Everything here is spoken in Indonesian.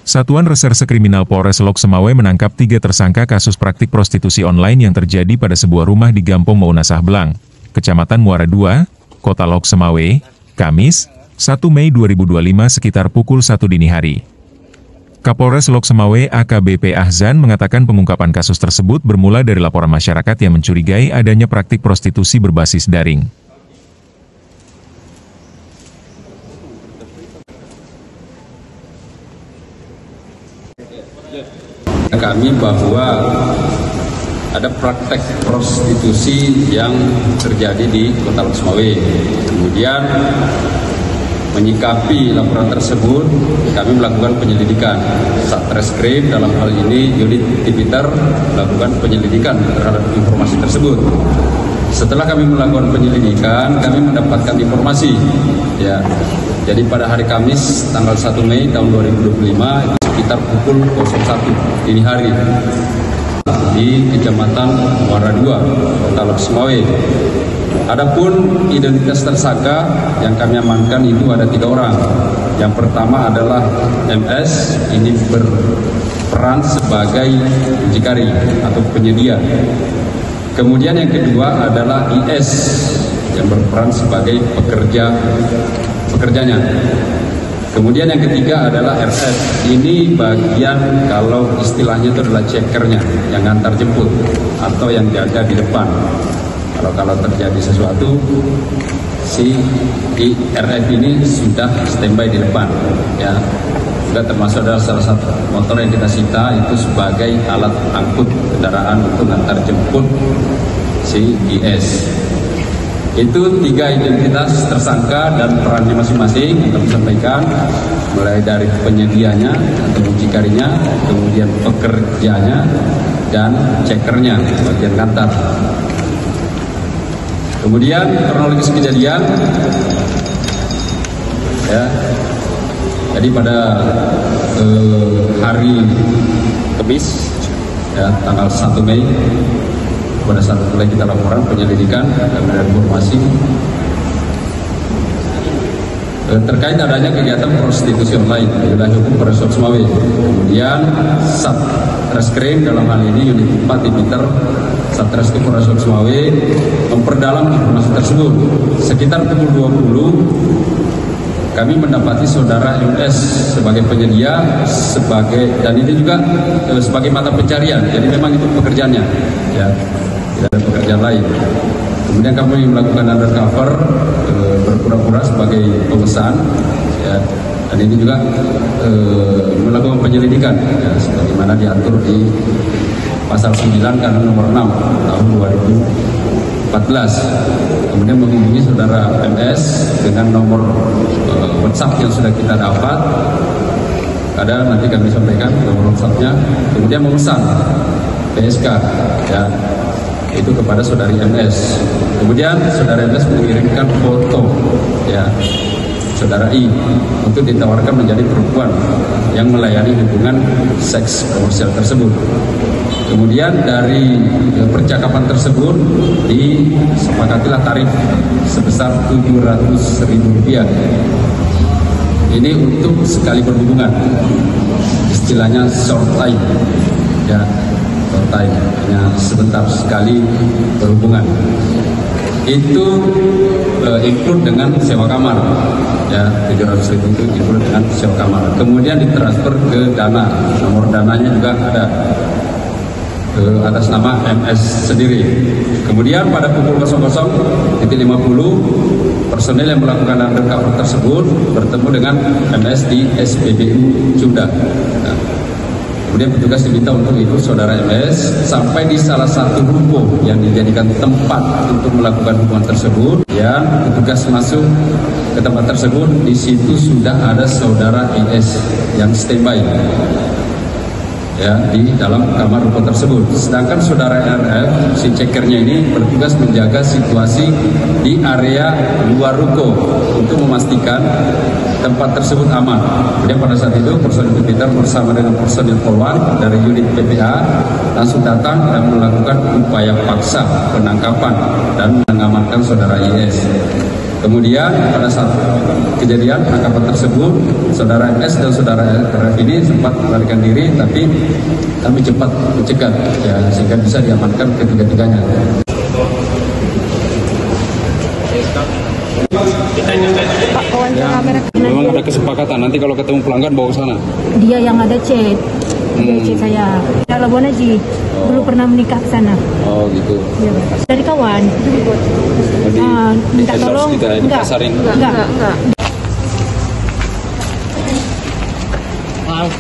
Satuan Reserse Kriminal Polres Lok Semawe menangkap 3 tersangka kasus praktik prostitusi online yang terjadi pada sebuah rumah di Gampong Maunasah Blang, Kecamatan Muara II, Kota Lok Semawe, Kamis, 1 Mei 2025 sekitar pukul 1 dini hari. Kapolres Lok Semawe AKBP Ahzan mengatakan pengungkapan kasus tersebut bermula dari laporan masyarakat yang mencurigai adanya praktik prostitusi berbasis daring. Kami bahwa ada praktek prostitusi yang terjadi di Kota Lok Semawe. Kemudian menyikapi laporan tersebut, kami melakukan penyelidikan. Satreskrim dalam hal ini unit Tipiter melakukan penyelidikan terhadap informasi tersebut. Setelah kami melakukan penyelidikan, kami mendapatkan informasi. Ya, jadi pada hari Kamis tanggal 1 Mei tahun 2025 sekitar pukul 01 dini hari di Kecamatan Muara II, Kota Lok Semawe. Adapun identitas tersangka yang kami amankan itu ada 3 orang. Yang pertama adalah MS, ini berperan sebagai mucikari atau penyedia. Kemudian yang kedua adalah IS yang berperan sebagai pekerjanya. Kemudian yang ketiga adalah RF, ini bagian kalau istilahnya itu adalah cekernya, yang antar jemput atau yang jaga di depan. Kalau terjadi sesuatu, si RF ini sudah standby di depan. Ya, juga termasuk adalah salah satu motor yang kita sita itu sebagai alat angkut kendaraan untuk antar jemput si IS. Itu 3 identitas tersangka dan perannya masing-masing yang kami sampaikan, mulai dari penyedianya atau mucikarinya, kemudian pekerjanya, dan cekernya bagian kantor. Kemudian kronologis kejadian, ya, jadi pada hari Kamis, ya, tanggal 1 Mei. Pada saat mulai kita laporan penyelidikan dan informasi terkait adanya kegiatan prostitusi online di wilayah hukum Polres Lok Semawe. Kemudian Satreskrim dalam hal ini unit 4 Tipiter Satreskrim Polres Lok Semawe memperdalam informasi tersebut. Sekitar pukul 20 kami mendapati saudara MS sebagai penyedia, dan ini juga sebagai mata pencarian. Jadi memang itu pekerjaannya, ya, tidak ada pekerjaan lain. Kemudian kami melakukan undercover, berpura-pura sebagai pemesan, ya, dan ini juga melakukan penyelidikan, ya, sebagaimana diatur di pasal 9 Kanun nomor 6 tahun 2014. Kemudian menghubungi saudara MS dengan nomor WhatsApp yang sudah kita dapat. Ada nanti kami sampaikan nomor WhatsApp-nya. Kemudian memesan PSK, ya, itu kepada saudari MS. Kemudian saudara MS mengirimkan foto, ya, saudara I untuk ditawarkan menjadi perempuan yang melayani hubungan seks komersial tersebut. Kemudian dari percakapan tersebut disepakatilah tarif sebesar Rp700.000. Ini untuk sekali berhubungan, istilahnya short time, ya, short time, hanya sebentar sekali berhubungan. Itu include dengan sewa kamar, ya, Rp700.000 itu include dengan sewa kamar. Kemudian ditransfer ke dana, nomor dananya juga ada atas nama MS sendiri. Kemudian pada pukul 00.50 personel yang melakukan undercover tersebut bertemu dengan MS di SPBU Cuda. Nah, kemudian petugas diminta untuk ikut saudara MS sampai di salah satu ruko yang dijadikan tempat untuk melakukan hubungan tersebut. Ya, petugas masuk ke tempat tersebut, di situ sudah ada saudara IS yang standby, ya, di dalam kamar ruko tersebut. Sedangkan saudara RF, si cekernya ini bertugas menjaga situasi di area luar ruko untuk memastikan tempat tersebut aman. Kemudian pada saat itu personil Tipiter bersama dengan personil Polwan dari unit PPA langsung datang dan melakukan upaya paksa penangkapan dan mengamankan saudara IS. Kemudian pada saat kejadian penangkapan tersebut, saudara MS dan saudara RF ini sempat melarikan diri, tapi kami cepat mencegat, ya, sehingga bisa diamankan ketiga-tiganya. Memang ada kesepakatan nanti kalau ketemu pelanggan bawa ke sana. Dia yang ada chat, saya. Kalau Bonaji belum pernah menikah ke sana. Oh gitu. Ya, dari kawan. Minta tolong. Enggak. Maaf.